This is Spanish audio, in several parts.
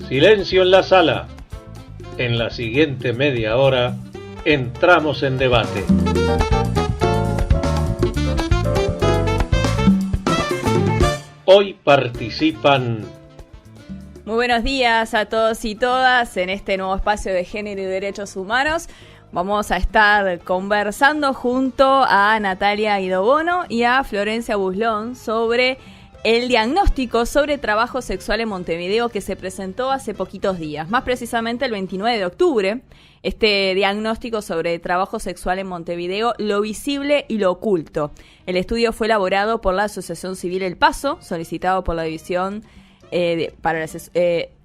Silencio en la sala. En la siguiente media hora entramos en debate. Hoy participan... Muy buenos días a todos y todas en este nuevo espacio de género y derechos humanos. Vamos a estar conversando junto a Natalia Guidobono y a Florencia Buslón sobre el diagnóstico sobre trabajo sexual en Montevideo que se presentó hace poquitos días, más precisamente el 29 de octubre. Este diagnóstico sobre trabajo sexual en Montevideo, lo visible y lo oculto. El estudio fue elaborado por la Asociación Civil El Paso, solicitado por la División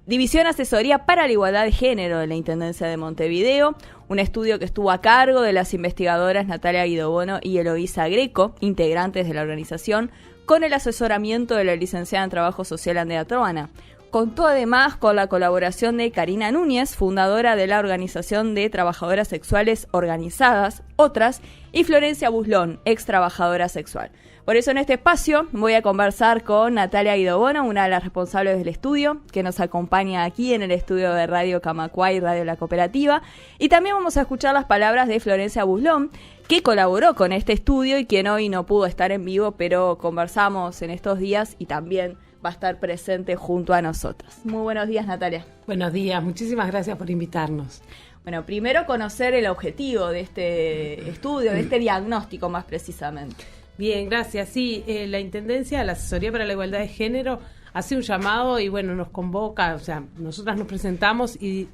División Asesoría para la Igualdad de Género de la Intendencia de Montevideo, un estudio que estuvo a cargo de las investigadoras Natalia Guidobono y Eloísa Greco, integrantes de la organización, con el asesoramiento de la licenciada en Trabajo Social Andrea Troana. Contó además con la colaboración de Karina Núñez, fundadora de la Organización de Trabajadoras Sexuales Organizadas, Otras, y Florencia Buslón, ex trabajadora sexual. Por eso en este espacio voy a conversar con Natalia Guidobono, una de las responsables del estudio, que nos acompaña aquí en el estudio de Radio Camacuay, Radio La Cooperativa. Y también vamos a escuchar las palabras de Florencia Buslón, que colaboró con este estudio y quien hoy no pudo estar en vivo, pero conversamos en estos días y también va a estar presente junto a nosotros. Muy buenos días, Natalia. Buenos días, muchísimas gracias por invitarnos. Bueno, primero conocer el objetivo de este estudio, de este diagnóstico más precisamente. Bien, gracias. Sí, la Intendencia, la Asesoría para la Igualdad de Género, hace un llamado y bueno, nos convoca, o sea, nosotras nos presentamos y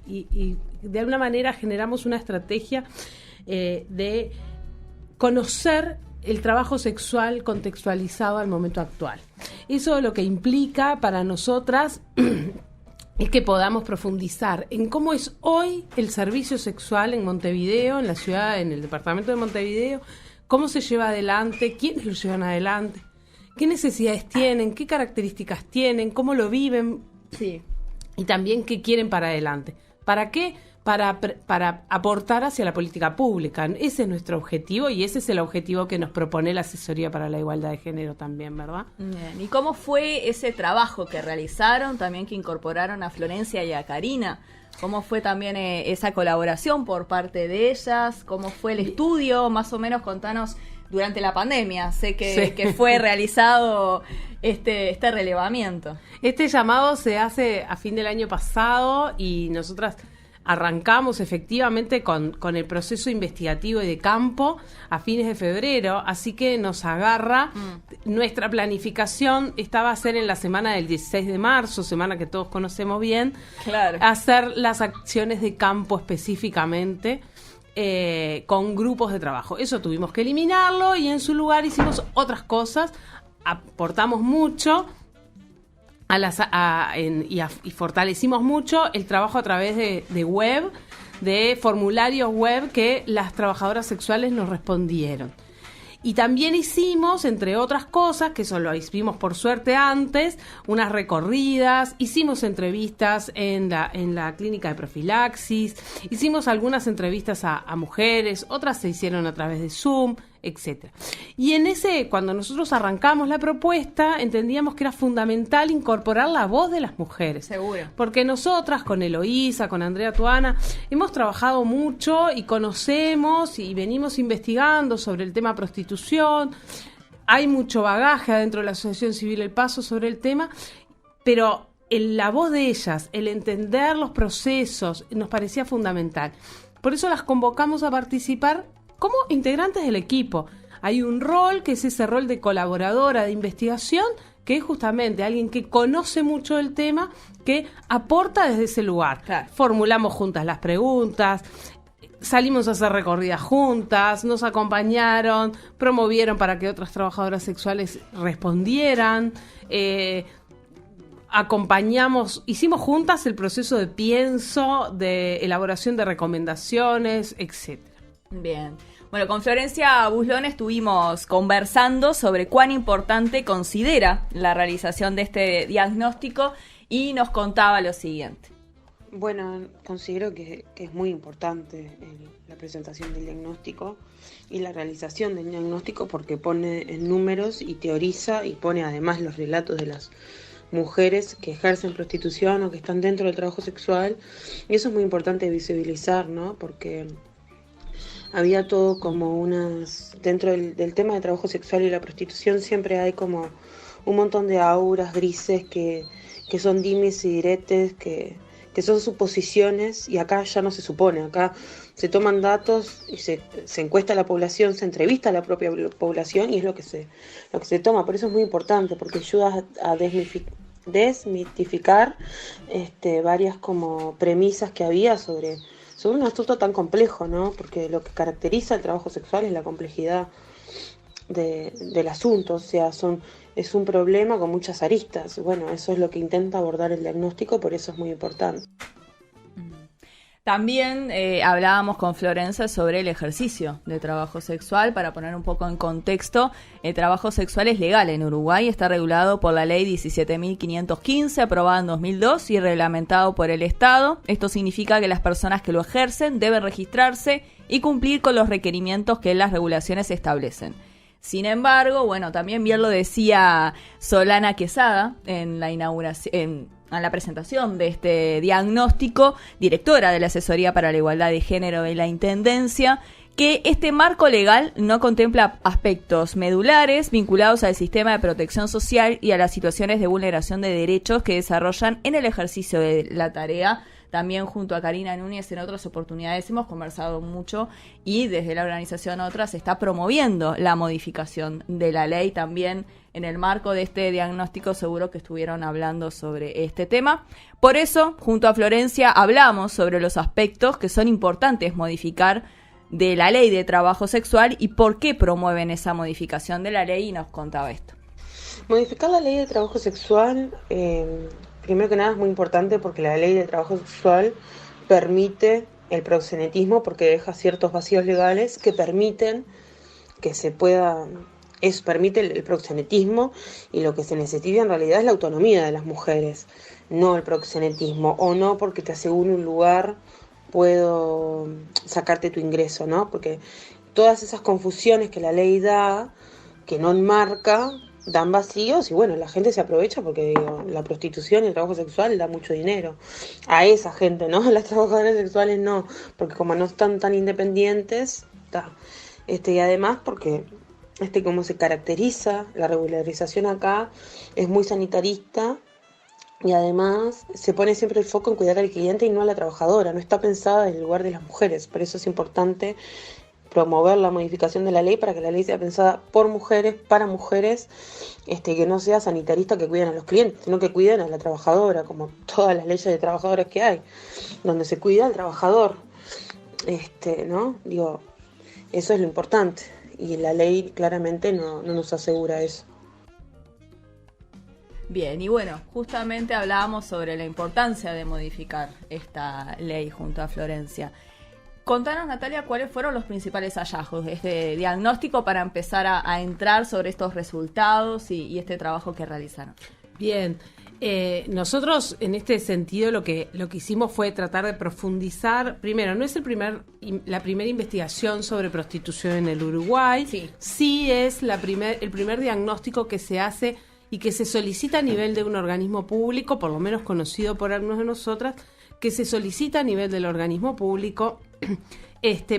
de alguna manera generamos una estrategia de conocer el trabajo sexual contextualizado al momento actual. Eso lo que implica para nosotras es que podamos profundizar en cómo es hoy el servicio sexual en Montevideo, en la ciudad, en el departamento de Montevideo, cómo se lleva adelante, quiénes lo llevan adelante, qué necesidades tienen, qué características tienen, cómo lo viven, sí, y también qué quieren para adelante. ¿Para qué? Para aportar hacia la política pública. Ese es nuestro objetivo y ese es el objetivo que nos propone la Asesoría para la Igualdad de Género también, ¿verdad? Bien. ¿Y cómo fue ese trabajo que realizaron, también que incorporaron a Florencia y a Karina? ¿Cómo fue también esa colaboración por parte de ellas? ¿Cómo fue el estudio? Más o menos contanos durante la pandemia. Sé que fue realizado este relevamiento. Este llamado se hace a fin del año pasado y nosotras arrancamos efectivamente con el proceso investigativo y de campo a fines de febrero, así que nos agarra nuestra planificación. Esta va a ser en la semana del 16 de marzo, semana que todos conocemos bien, claro, hacer las acciones de campo específicamente con grupos de trabajo. Eso tuvimos que eliminarlo y en su lugar hicimos otras cosas, aportamos mucho y fortalecimos mucho el trabajo a través de web, de formularios web que las trabajadoras sexuales nos respondieron. Y también hicimos, entre otras cosas, que eso lo hicimos por suerte antes, unas recorridas, hicimos entrevistas en la clínica de profilaxis, hicimos algunas entrevistas a mujeres, otras se hicieron a través de Zoom, etcétera. Y cuando nosotros arrancamos la propuesta, entendíamos que era fundamental incorporar la voz de las mujeres. Seguro. Porque nosotras, con Eloísa, con Andrea Troana, hemos trabajado mucho y conocemos y venimos investigando sobre el tema prostitución. Hay mucho bagaje adentro de la Asociación Civil El Paso sobre el tema, pero la voz de ellas, el entender los procesos, nos parecía fundamental. Por eso las convocamos a participar como integrantes del equipo. Hay un rol que es ese rol de colaboradora de investigación, que es justamente alguien que conoce mucho del tema, que aporta desde ese lugar. Claro. Formulamos juntas las preguntas, salimos a hacer recorridas juntas, nos acompañaron, promovieron para que otras trabajadoras sexuales respondieran, acompañamos, hicimos juntas el proceso de pienso, de elaboración de recomendaciones, etcétera. Bien. Bueno, con Florencia Buslón estuvimos conversando sobre cuán importante considera la realización de este diagnóstico y nos contaba lo siguiente. Bueno, considero que es muy importante la presentación del diagnóstico y la realización del diagnóstico porque pone en números y teoriza y pone además los relatos mujeres que ejercen prostitución o que están dentro del trabajo sexual, y eso es muy importante visibilizar, ¿no? Porque había todo como dentro del tema de trabajo sexual y la prostitución siempre hay como un montón de auras grises que son dimes y diretes, que son suposiciones, y acá ya no se supone, acá se toman datos y se encuesta a la población, se entrevista a la propia población, y es lo que se toma. Por eso es muy importante, porque ayuda a desmitificar varias como premisas que había sobre un asunto tan complejo, ¿no? Porque lo que caracteriza el trabajo sexual es la complejidad del asunto, o sea, es un problema con muchas aristas. Bueno, eso es lo que intenta abordar el diagnóstico, por eso es muy importante. También hablábamos con Florencia sobre el ejercicio de trabajo sexual. Para poner un poco en contexto, el trabajo sexual es legal en Uruguay, está regulado por la ley 17.515, aprobada en 2002 y reglamentado por el Estado. Esto significa que las personas que lo ejercen deben registrarse y cumplir con los requerimientos que las regulaciones establecen. Sin embargo, bueno, también bien lo decía Solana Quesada en la inauguración, en la presentación de este diagnóstico, directora de la Asesoría para la Igualdad de Género de la Intendencia, que este marco legal no contempla aspectos medulares vinculados al sistema de protección social y a las situaciones de vulneración de derechos que desarrollan en el ejercicio de la tarea. También junto a Karina Núñez en otras oportunidades hemos conversado mucho, y desde la organización Otras se está promoviendo la modificación de la ley. También en el marco de este diagnóstico seguro que estuvieron hablando sobre este tema. Por eso, junto a Florencia, hablamos sobre los aspectos que son importantes modificar de la ley de trabajo sexual y por qué promueven esa modificación de la ley, y nos contaba esto. Modificar la ley de trabajo sexual, primero que nada es muy importante porque la ley de trabajo sexual permite el proxenetismo, porque deja ciertos vacíos legales que permiten que se pueda... Eso permite el proxenetismo, y lo que se necesita en realidad es la autonomía de las mujeres, no el proxenetismo, o no porque te aseguro un lugar puedo sacarte tu ingreso, ¿no? Porque todas esas confusiones que la ley da, que no enmarca, dan vacíos, y bueno, la gente se aprovecha porque la prostitución y el trabajo sexual da mucho dinero a esa gente, ¿no? Las trabajadoras sexuales no, porque como no están tan independientes, y además porque como se caracteriza la regularización acá, es muy sanitarista, y además se pone siempre el foco en cuidar al cliente y no a la trabajadora, no está pensada en el lugar de las mujeres. Por eso es importante promover la modificación de la ley, para que la ley sea pensada por mujeres, para mujeres, que no sea sanitarista que cuiden a los clientes, sino que cuiden a la trabajadora, como todas las leyes de trabajadoras que hay, donde se cuida al trabajador, ¿no? Digo, eso es lo importante. Y la ley claramente no nos asegura eso. Bien, y bueno, justamente hablábamos sobre la importancia de modificar esta ley junto a Florencia. Contanos, Natalia, cuáles fueron los principales hallazgos de este diagnóstico para empezar a entrar sobre estos resultados y este trabajo que realizaron. Bien. Nosotros en este sentido lo que hicimos fue tratar de profundizar. Primero, no es la primera investigación sobre prostitución en el Uruguay. Sí es el primer diagnóstico que se hace y que se solicita a nivel de un organismo público, por lo menos conocido por algunos de nosotras, que se solicita a nivel del organismo público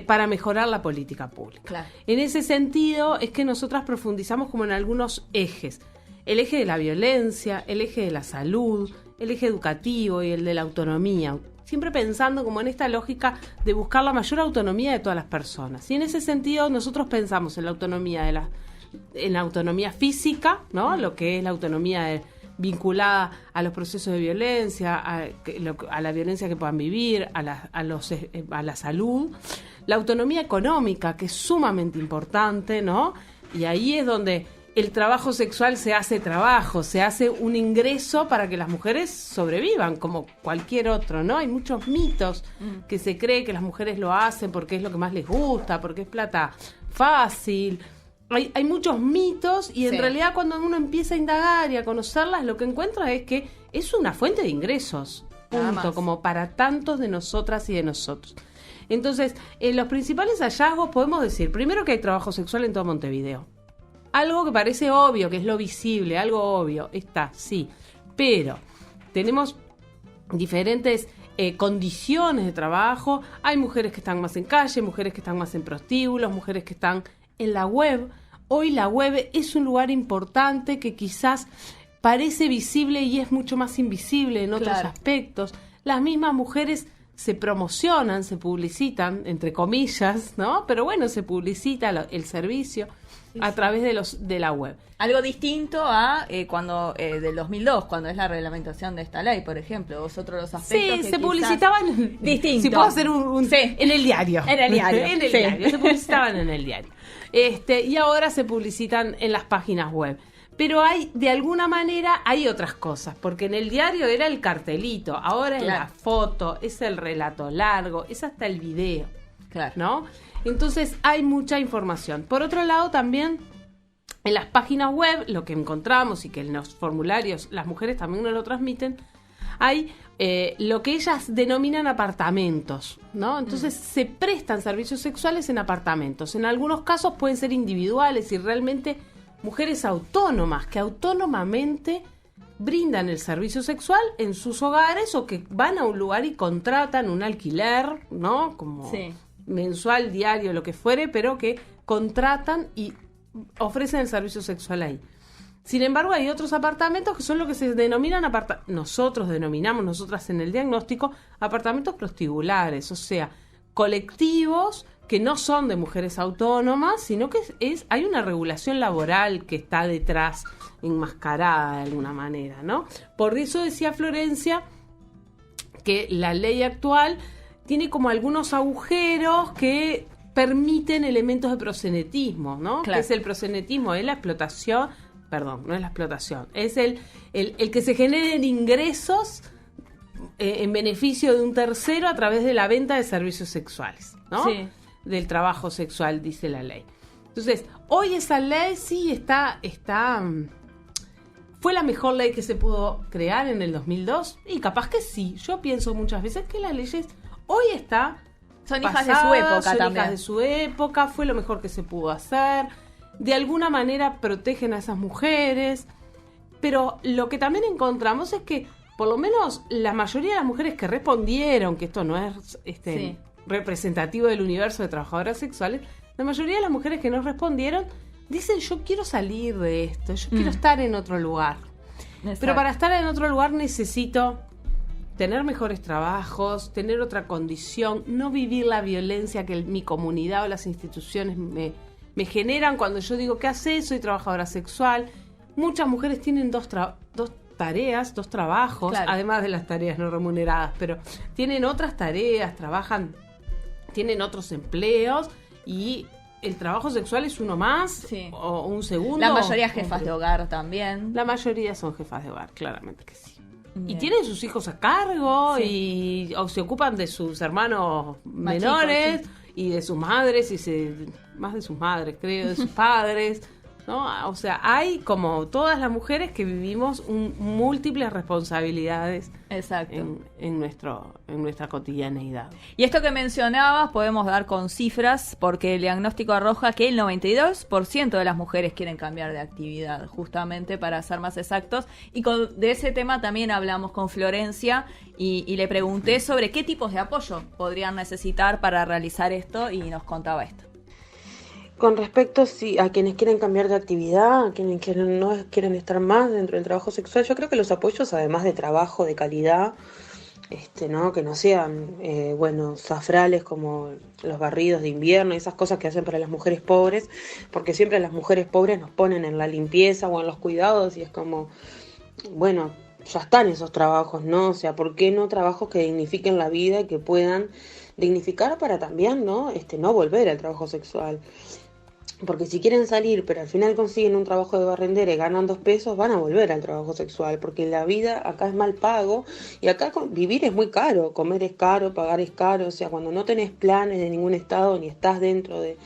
para mejorar la política pública. Claro. En ese sentido es que nosotras profundizamos como en algunos ejes. El eje de la violencia, el eje de la salud, el eje educativo y el de la autonomía. Siempre pensando como en esta lógica de buscar la mayor autonomía de todas las personas. Y en ese sentido nosotros pensamos en la autonomía en la autonomía física, ¿no? Lo que es la autonomía vinculada a los procesos de violencia, a la violencia que puedan vivir, a la salud. La autonomía económica, que es sumamente importante, ¿no? Y ahí es donde el trabajo sexual se hace trabajo, se hace un ingreso para que las mujeres sobrevivan, como cualquier otro, ¿no? Hay muchos mitos que se cree que las mujeres lo hacen porque es lo que más les gusta, porque es plata fácil. Hay muchos mitos y en realidad cuando uno empieza a indagar y a conocerlas, lo que encuentra es que es una fuente de ingresos, punto, como para tantos de nosotras y de nosotros. Entonces, los principales hallazgos podemos decir, primero que hay trabajo sexual en todo Montevideo. Algo que parece obvio, que es lo visible, algo obvio, está, sí. pero tenemos diferentes condiciones de trabajo. Hay mujeres que están más en calle, mujeres que están más en prostíbulos, mujeres que están en la web. Hoy la web es un lugar importante que quizás parece visible y es mucho más invisible en otros aspectos. Las mismas mujeres se promocionan, se publicitan, entre comillas, ¿no? Pero bueno, se publicita el servicio a través de la web. Algo distinto a cuando del 2002, cuando es la reglamentación de esta ley, por ejemplo. Vosotros los aspectos Sí, que se publicitaban distinto. Si puedo hacer Sí. en el diario. En el diario. En el Sí. diario, se publicitaban en el diario. Y ahora se publicitan en las páginas web. Pero de alguna manera hay otras cosas, porque en el diario era el cartelito, ahora es la foto, es el relato largo, es hasta el video, ¿no? Entonces hay mucha información. Por otro lado también, en las páginas web, lo que encontramos y que en los formularios las mujeres también nos lo transmiten, hay lo que ellas denominan apartamentos, ¿no? Entonces se prestan servicios sexuales en apartamentos. En algunos casos pueden ser individuales y realmente mujeres autónomas que autónomamente brindan el servicio sexual en sus hogares o que van a un lugar y contratan un alquiler, ¿no? Como mensual, diario, lo que fuere, pero que contratan y ofrecen el servicio sexual ahí. Sin embargo, hay otros apartamentos que son lo que se denominan nosotras en el diagnóstico, apartamentos prostibulares, o sea, colectivos que no son de mujeres autónomas, sino que hay una regulación laboral que está detrás, enmascarada de alguna manera, ¿no? Por eso decía Florencia que la ley actual tiene como algunos agujeros que permiten elementos de proxenetismo, ¿no? Claro. Que es el proxenetismo, es la explotación, perdón, no es la explotación, es el que se generen ingresos en beneficio de un tercero a través de la venta de servicios sexuales, ¿no? Sí. Del trabajo sexual, dice la ley. Entonces, hoy esa ley sí está ¿fue la mejor ley que se pudo crear en el 2002? Y capaz que sí. Yo pienso muchas veces que las leyes hoy son hijas de su época son también. hijas de su época, fue lo mejor que se pudo hacer. De alguna manera protegen a esas mujeres. Pero lo que también encontramos es que, por lo menos, la mayoría de las mujeres que respondieron, que esto no es representativo del universo de trabajadoras sexuales, la mayoría de las mujeres que nos respondieron dicen: yo quiero salir de esto, yo quiero estar en otro lugar. Exacto. Pero para estar en otro lugar necesito tener mejores trabajos, tener otra condición, no vivir la violencia que mi comunidad o las instituciones me generan cuando yo digo: ¿qué haces? Soy trabajadora sexual. Muchas mujeres tienen dos tareas, dos trabajos, además de las tareas no remuneradas, pero tienen otras tareas, tienen otros empleos y el trabajo sexual es uno más o un segundo. La mayoría jefas de hogar también. La mayoría son jefas de hogar, claramente que sí. Bien. Y tienen sus hijos a cargo o se ocupan de sus hermanos menores y de sus madres, más de sus madres, creo, de sus padres, ¿no? O sea, hay como todas las mujeres que vivimos múltiples responsabilidades en nuestra cotidianeidad. Y esto que mencionabas podemos dar con cifras, porque el diagnóstico arroja que el 92% de las mujeres quieren cambiar de actividad, justamente para ser más exactos. Y de ese tema también hablamos con Florencia y le pregunté sobre qué tipos de apoyo podrían necesitar para realizar esto, y nos contaba esto. Con respecto a quienes quieren cambiar de actividad, a quienes no quieren estar más dentro del trabajo sexual, yo creo que los apoyos, además de trabajo de calidad, ¿no? Que no sean zafrales como los barridos de invierno y esas cosas que hacen para las mujeres pobres, porque siempre las mujeres pobres nos ponen en la limpieza o en los cuidados y es como, bueno, ya están esos trabajos, ¿no? O sea, ¿por qué no trabajos que dignifiquen la vida y que puedan dignificar para también, ¿no? No volver al trabajo sexual? Porque si quieren salir, pero al final consiguen un trabajo de barrendera y ganan 2 pesos, van a volver al trabajo sexual, porque la vida acá es mal pago y acá vivir es muy caro, comer es caro, pagar es caro. O sea, cuando no tenés planes de ningún estado ni estás dentro de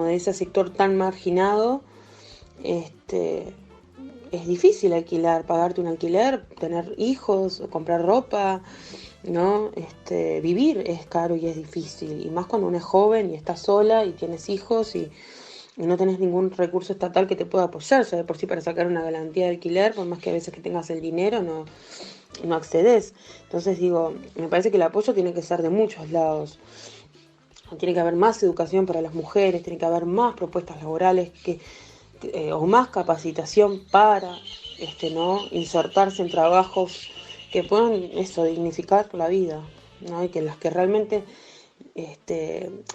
ese sector tan marginado, es difícil alquilar, pagarte un alquiler, tener hijos, comprar ropa, ¿no? Vivir es caro y es difícil, y más cuando uno es joven y está sola y tienes hijos y y no tenés ningún recurso estatal que te pueda apoyar, ya de por sí para sacar una garantía de alquiler, por más que a veces que tengas el dinero, no accedes. Entonces digo, me parece que el apoyo tiene que ser de muchos lados. Tiene que haber más educación para las mujeres, tiene que haber más propuestas laborales o más capacitación para ¿no? insertarse en trabajos que puedan dignificar la vida, ¿no? Y que las que realmente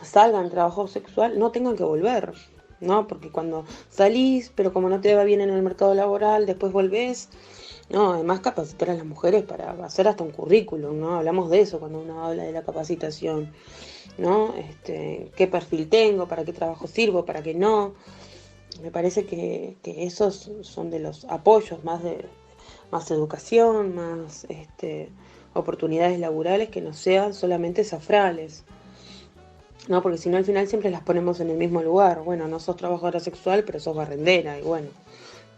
salgan trabajo sexual no tengan que volver, ¿no? Porque cuando salís, pero como no te va bien en el mercado laboral, después volvés. No, además capacitar a las mujeres para hacer hasta un currículum, ¿no? Hablamos de eso cuando uno habla de la capacitación, ¿no? ¿Qué perfil tengo? ¿Para qué trabajo sirvo? ¿Para qué no? Me parece que esos son de los apoyos, más educación, más oportunidades laborales que no sean solamente safrales, ¿no? Porque si no al final siempre las ponemos en el mismo lugar. Bueno, no sos trabajadora sexual, pero sos barrendera, y bueno,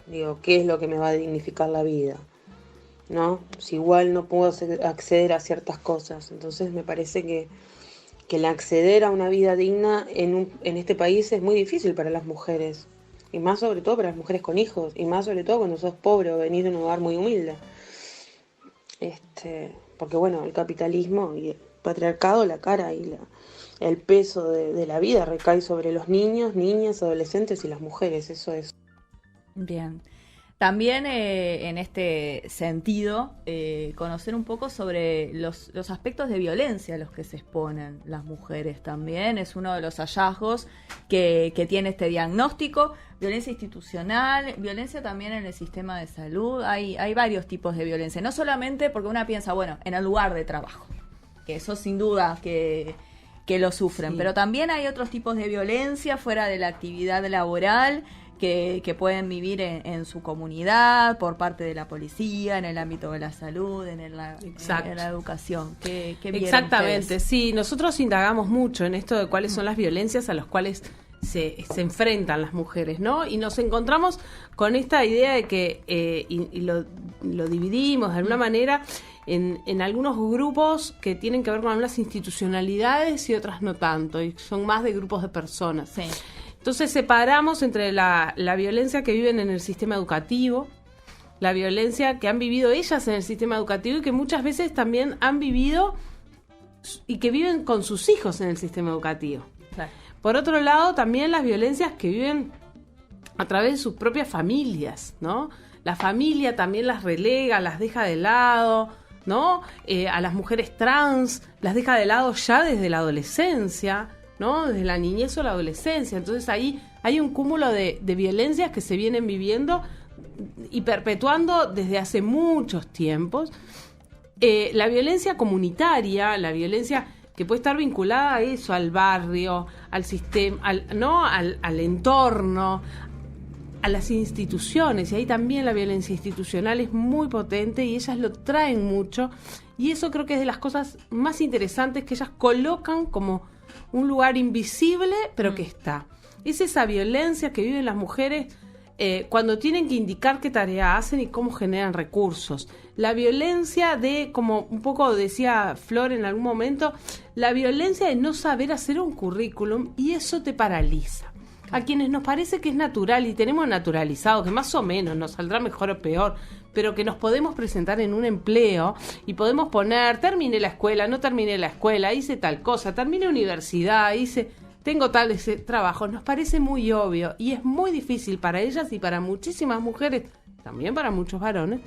digo, ¿qué es lo que me va a dignificar la vida? ¿No? Si igual no puedo acceder a ciertas cosas. Entonces me parece que el acceder a una vida digna en este país es muy difícil para las mujeres. Y más sobre todo para las mujeres con hijos. Y más sobre todo cuando sos pobre o venís de un hogar muy humilde. Porque bueno, el capitalismo y el patriarcado, la cara y el peso de la vida recae sobre los niños, niñas, adolescentes y las mujeres. Eso es. Bien. También en este sentido, conocer un poco sobre los aspectos de violencia a los que se exponen las mujeres también. Es uno de los hallazgos que tiene este diagnóstico. Violencia institucional, violencia también en el sistema de salud. Hay varios tipos de violencia. No solamente porque una piensa, bueno, en el lugar de trabajo, que eso sin duda que lo sufren. Sí. Pero también hay otros tipos de violencia fuera de la actividad laboral que pueden vivir en su comunidad, por parte de la policía, en el ámbito de la salud, en la educación. ¿Qué Exactamente, ustedes? Sí, nosotros indagamos mucho en esto de cuáles son las violencias a las cuales se enfrentan las mujeres, ¿no? Y nos encontramos con esta idea de que, y lo dividimos de alguna manera en algunos grupos que tienen que ver con algunas institucionalidades y otras no tanto, y son más de grupos de personas. Sí. Entonces separamos entre la violencia que viven en el sistema educativo, la violencia que han vivido ellas en el sistema educativo y que muchas veces también han vivido y que viven con sus hijos en el sistema educativo. Claro. Por otro lado, también las violencias que viven a través de sus propias familias, ¿no? La familia también las relega, las deja de lado, ¿no? A las mujeres trans las deja de lado ya desde la adolescencia, ¿no? Desde la niñez o la adolescencia. Entonces ahí hay un cúmulo de violencias que se vienen viviendo y perpetuando desde hace muchos tiempos. La violencia comunitaria, la violencia que puede estar vinculada a eso, al barrio, al sistema, al entorno, a las instituciones. Y ahí también la violencia institucional es muy potente y ellas lo traen mucho. Y eso creo que es de las cosas más interesantes que ellas colocan como un lugar invisible, pero que está. Es esa violencia que viven las mujeres cuando tienen que indicar qué tarea hacen y cómo generan recursos. La violencia de, como un poco decía Flor en algún momento, la violencia de no saber hacer un currículum y eso te paraliza. A quienes nos parece que es natural y tenemos naturalizado, que más o menos nos saldrá mejor o peor, pero que nos podemos presentar en un empleo y podemos poner, terminé la escuela, no terminé la escuela, hice tal cosa, terminé universidad, tengo tales trabajos, nos parece muy obvio y es muy difícil para ellas y para muchísimas mujeres, también para muchos varones,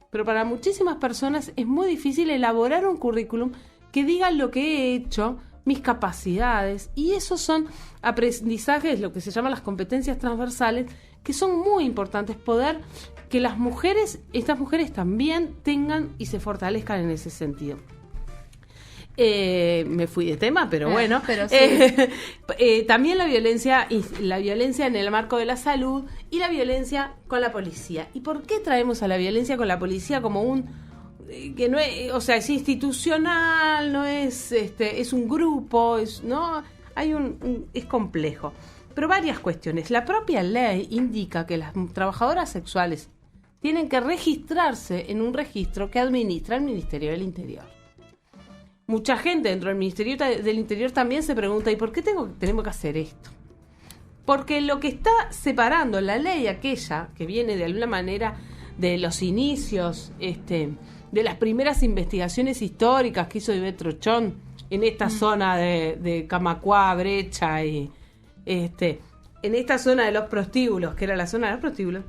pero para muchísimas personas es muy difícil elaborar un currículum que diga lo que he hecho, mis capacidades, y esos son aprendizajes, lo que se llaman las competencias transversales, que son muy importantes, poder que las mujeres, estas mujeres también tengan y se fortalezcan en ese sentido. Me fui de tema, pero bueno. Pero sí. También la violencia en el marco de la salud y la violencia con la policía. ¿Y por qué traemos a la violencia con la policía como que no es, o sea, es institucional, no es es un grupo, es complejo. Pero varias cuestiones. La propia ley indica que las trabajadoras sexuales tienen que registrarse en un registro que administra el Ministerio del Interior. Mucha gente dentro del Ministerio del Interior también se pregunta, ¿y por qué tenemos que hacer esto? Porque lo que está separando la ley aquella, que viene de alguna manera de los inicios, de las primeras investigaciones históricas que hizo Ivette Trochon en esta zona de Camacuá, Brecha y en esta zona de los prostíbulos, que era la zona de los prostíbulos,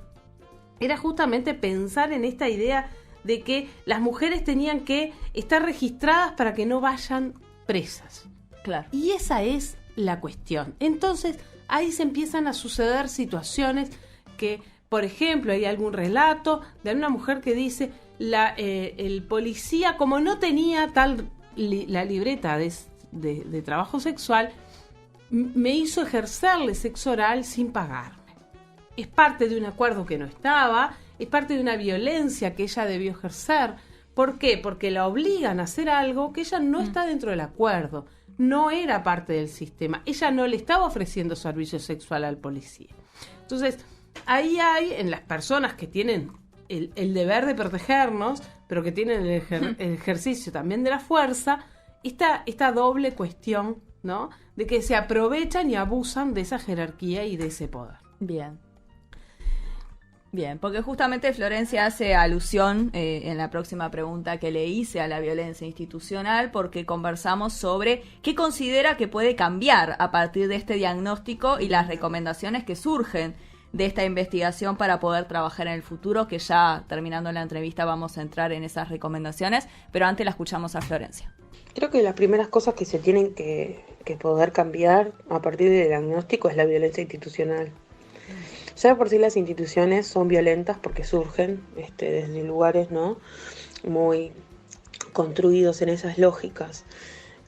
era justamente pensar en esta idea de que las mujeres tenían que estar registradas para que no vayan presas. Claro. Y esa es la cuestión. Entonces, ahí se empiezan a suceder situaciones que, por ejemplo, hay algún relato de una mujer que dice, el policía, como no tenía la libreta de trabajo sexual, me hizo ejercerle sexo oral sin pagarme. Es parte de un acuerdo que no estaba, es parte de una violencia que ella debió ejercer. ¿Por qué? Porque la obligan a hacer algo que ella no está dentro del acuerdo, no era parte del sistema, ella no le estaba ofreciendo servicio sexual al policía. Entonces, ahí hay, en las personas que tienen el deber de protegernos, pero que tienen el ejercicio también de la fuerza, esta doble cuestión, ¿no? De que se aprovechan y abusan de esa jerarquía y de ese poder. Bien, porque justamente Florencia hace alusión en la próxima pregunta que le hice a la violencia institucional, porque conversamos sobre qué considera que puede cambiar a partir de este diagnóstico y las recomendaciones que surgen de esta investigación para poder trabajar en el futuro, que ya terminando la entrevista vamos a entrar en esas recomendaciones, pero antes la escuchamos a Florencia. Creo que las primeras cosas que se tienen que poder cambiar a partir del diagnóstico es la violencia institucional. Ya de por sí las instituciones son violentas porque surgen desde lugares, ¿no?, muy construidos en esas lógicas.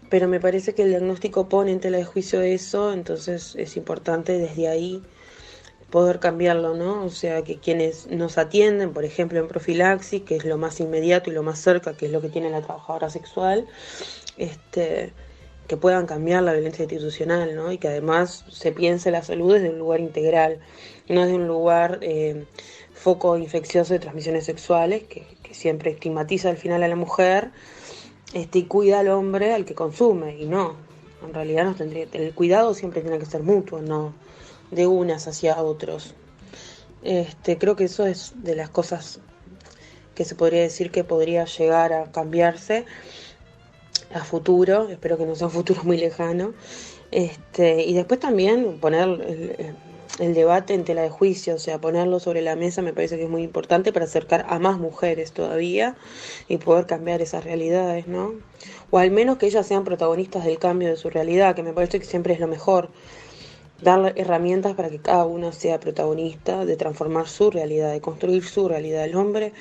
Pero me parece que el diagnóstico pone en tela de juicio eso, entonces es importante desde ahí poder cambiarlo, ¿no? O sea, que quienes nos atienden, por ejemplo, en profilaxis, que es lo más inmediato y lo más cerca, que es lo que tiene la trabajadora sexual, que puedan cambiar la violencia institucional, ¿no? Y que además se piense la salud desde un lugar integral, no desde un lugar foco infeccioso de transmisiones sexuales, que siempre estigmatiza al final a la mujer y cuida al hombre al que consume, y no, en realidad no tendría, el cuidado siempre tiene que ser mutuo, no de unas hacia otros. Creo que eso es de las cosas que se podría decir que podría llegar a cambiarse a futuro, espero que no sea un futuro muy lejano, y después también poner el debate en tela de juicio, o sea, ponerlo sobre la mesa me parece que es muy importante para acercar a más mujeres todavía y poder cambiar esas realidades, ¿no? O al menos que ellas sean protagonistas del cambio de su realidad, que me parece que siempre es lo mejor, dar herramientas para que cada uno sea protagonista de transformar su realidad, de construir su realidad. El hombre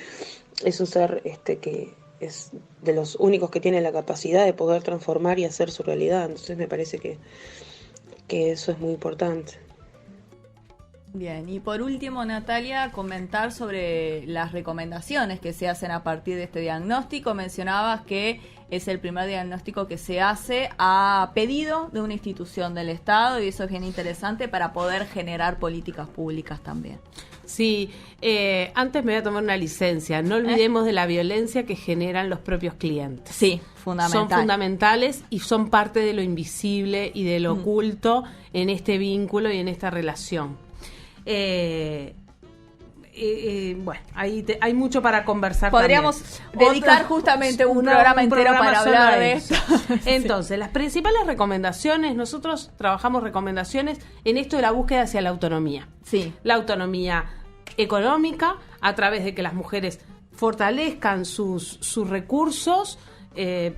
es un ser que es de los únicos que tiene la capacidad de poder transformar y hacer su realidad, entonces me parece que eso es muy importante. Bien, y por último, Natalia, comentar sobre las recomendaciones que se hacen a partir de este diagnóstico. Mencionabas que es el primer diagnóstico que se hace a pedido de una institución del Estado, y eso es bien interesante para poder generar políticas públicas también. Sí, antes me voy a tomar una licencia. No olvidemos de la violencia que generan los propios clientes. Sí, fundamental. Son fundamentales y son parte de lo invisible y de lo oculto en este vínculo y en esta relación. Bueno, ahí hay mucho para conversar. Podríamos dedicar justamente un programa entero para hablar de esto. Entonces, las principales recomendaciones, nosotros trabajamos recomendaciones en esto de la búsqueda hacia la autonomía. Sí. La autonomía económica, a través de que las mujeres fortalezcan sus recursos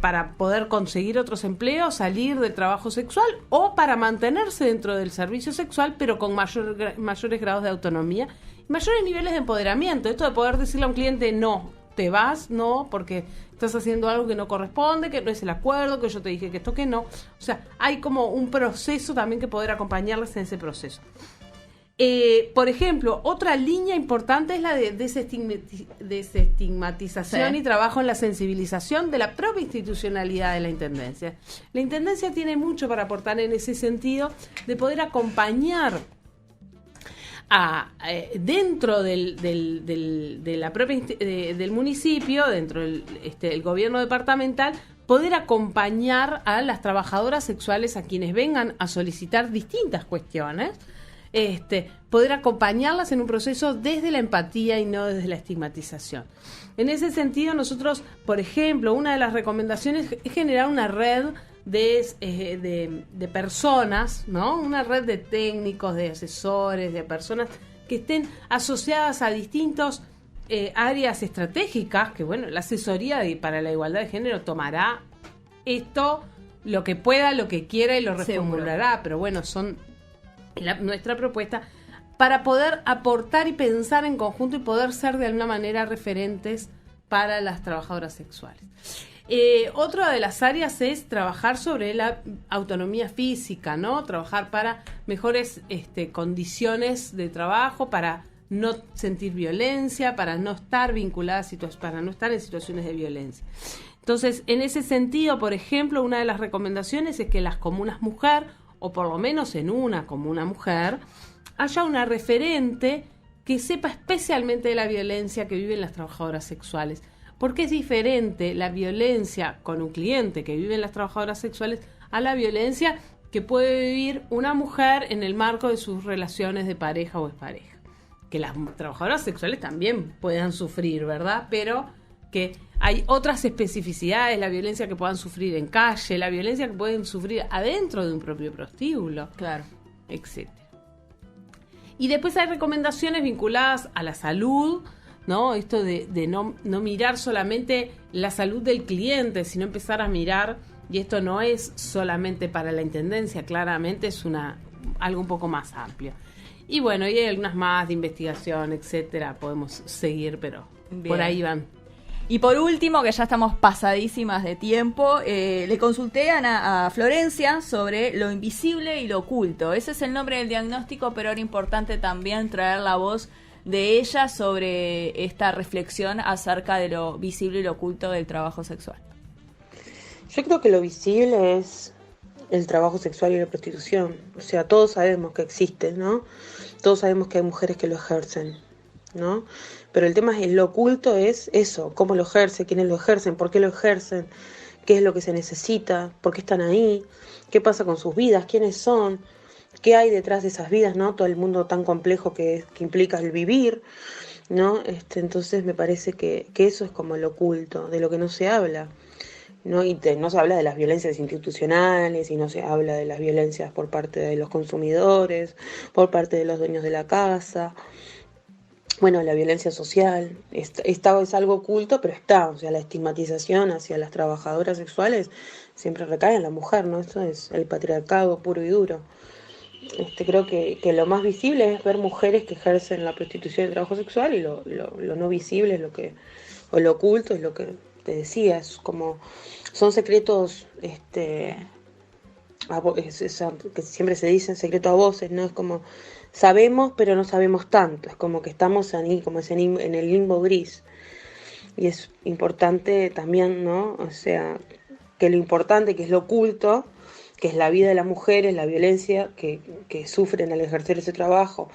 para poder conseguir otros empleos, salir del trabajo sexual o para mantenerse dentro del servicio sexual, pero con mayores grados de autonomía y mayores niveles de empoderamiento. Esto de poder decirle a un cliente, no, te vas, no, porque estás haciendo algo que no corresponde, que no es el acuerdo, que yo te dije que esto que no. O sea, hay como un proceso también que poder acompañarles en ese proceso. Por ejemplo, otra línea importante es la de desestigmatización y trabajo en la sensibilización de la propia institucionalidad de la Intendencia. La Intendencia tiene mucho para aportar en ese sentido, de poder acompañar dentro de la propia del municipio, dentro del gobierno departamental, poder acompañar a las trabajadoras sexuales a quienes vengan a solicitar distintas cuestiones. poder acompañarlas en un proceso desde la empatía y no desde la estigmatización. En ese sentido, nosotros, por ejemplo, una de las recomendaciones es generar una red de personas, ¿no? Una red de técnicos, de asesores, de personas que estén asociadas a distintos áreas estratégicas, que bueno, la asesoría para la igualdad de género tomará esto, lo que pueda, lo que quiera y lo reformulará, pero bueno, son nuestra propuesta para poder aportar y pensar en conjunto y poder ser de alguna manera referentes para las trabajadoras sexuales. Otra de las áreas es trabajar sobre la autonomía física, ¿no? Trabajar para mejores condiciones de trabajo, para no sentir violencia, para no estar vinculadas, para no estar en situaciones de violencia. Entonces, en ese sentido, por ejemplo, una de las recomendaciones es que en las comunas mujer, o por lo menos en una comuna mujer, haya una referente que sepa especialmente de la violencia que viven las trabajadoras sexuales. Porque es diferente la violencia con un cliente que viven las trabajadoras sexuales a la violencia que puede vivir una mujer en el marco de sus relaciones de pareja o expareja. Que las trabajadoras sexuales también puedan sufrir, ¿verdad? Pero que hay otras especificidades, la violencia que puedan sufrir en calle, la violencia que pueden sufrir adentro de un propio prostíbulo, claro, etc. Y después hay recomendaciones vinculadas a la salud, ¿no? Esto de no mirar solamente la salud del cliente, sino empezar a mirar, y esto no es solamente para la intendencia, claramente es algo un poco más amplio. Y bueno, y hay algunas más de investigación, etcétera, podemos seguir, pero bien, por ahí van. Y por último, que ya estamos pasadísimas de tiempo, le consulté a Florencia sobre lo invisible y lo oculto. Ese es el nombre del diagnóstico, pero era importante también traer la voz de ella sobre esta reflexión acerca de lo visible y lo oculto del trabajo sexual. Yo creo que lo visible es el trabajo sexual y la prostitución. O sea, todos sabemos que existe, ¿no? Todos sabemos que hay mujeres que lo ejercen, ¿no? Pero el tema es, lo oculto es eso, cómo lo ejerce, quiénes lo ejercen, por qué lo ejercen, qué es lo que se necesita, por qué están ahí, qué pasa con sus vidas, quiénes son, qué hay detrás de esas vidas, ¿no? Todo el mundo tan complejo que implica el vivir, ¿no? Entonces me parece que eso es como lo oculto, de lo que no se habla, ¿no? Y no se habla de las violencias institucionales, y no se habla de las violencias por parte de los consumidores, por parte de los dueños de la casa. Bueno, la violencia social es algo oculto, pero está, o sea, la estigmatización hacia las trabajadoras sexuales siempre recae en la mujer, ¿no? Eso es el patriarcado puro y duro. Creo que lo más visible es ver mujeres que ejercen la prostitución y el trabajo sexual, y lo no visible es o lo oculto es lo que te decía, es como, son secretos, que siempre se dicen secreto a voces, ¿no? Es como, sabemos, pero no sabemos tanto. Es como que estamos en el limbo gris. Y es importante también, ¿no? O sea, que lo importante, que es lo oculto, que es la vida de las mujeres, la violencia que sufren al ejercer ese trabajo,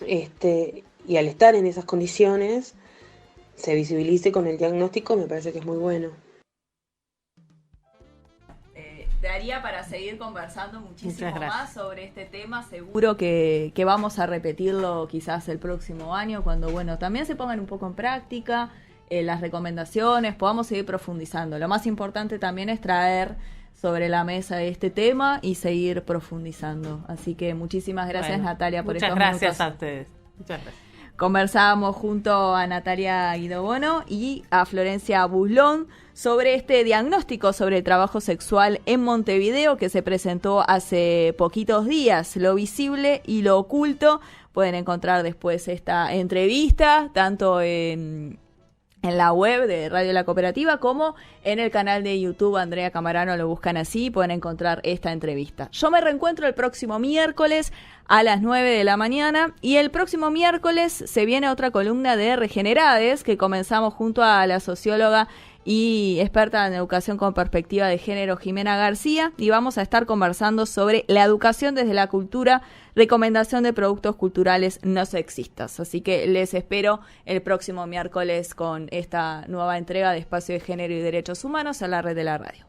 y al estar en esas condiciones, se visibilice con el diagnóstico, me parece que es muy bueno. Daría para seguir conversando muchísimo más sobre este tema. Seguro que vamos a repetirlo quizás el próximo año, cuando también se pongan un poco en práctica las recomendaciones, podamos seguir profundizando. Lo más importante también es traer sobre la mesa este tema y seguir profundizando. Así que muchísimas gracias, Natalia, por estos minutos. Muchas gracias a ustedes. Muchas gracias. Conversábamos junto a Natalia Guidobono y a Florencia Buslón sobre este diagnóstico sobre el trabajo sexual en Montevideo que se presentó hace poquitos días, lo visible y lo oculto. Pueden encontrar después esta entrevista tanto en la web de Radio La Cooperativa como en el canal de YouTube Andrea Camarano, lo buscan así y pueden encontrar esta entrevista. Yo me reencuentro el próximo miércoles a las 9 de la mañana y el próximo miércoles se viene otra columna de Regenerades que comenzamos junto a la socióloga y experta en educación con perspectiva de género Jimena García, y vamos a estar conversando sobre la educación desde la cultura, recomendación de productos culturales no sexistas. Así que les espero el próximo miércoles con esta nueva entrega de Espacio de Género y Derechos Humanos a la red de la radio.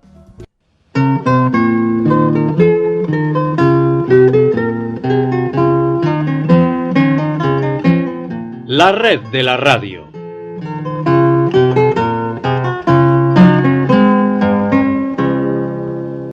la red de la radio.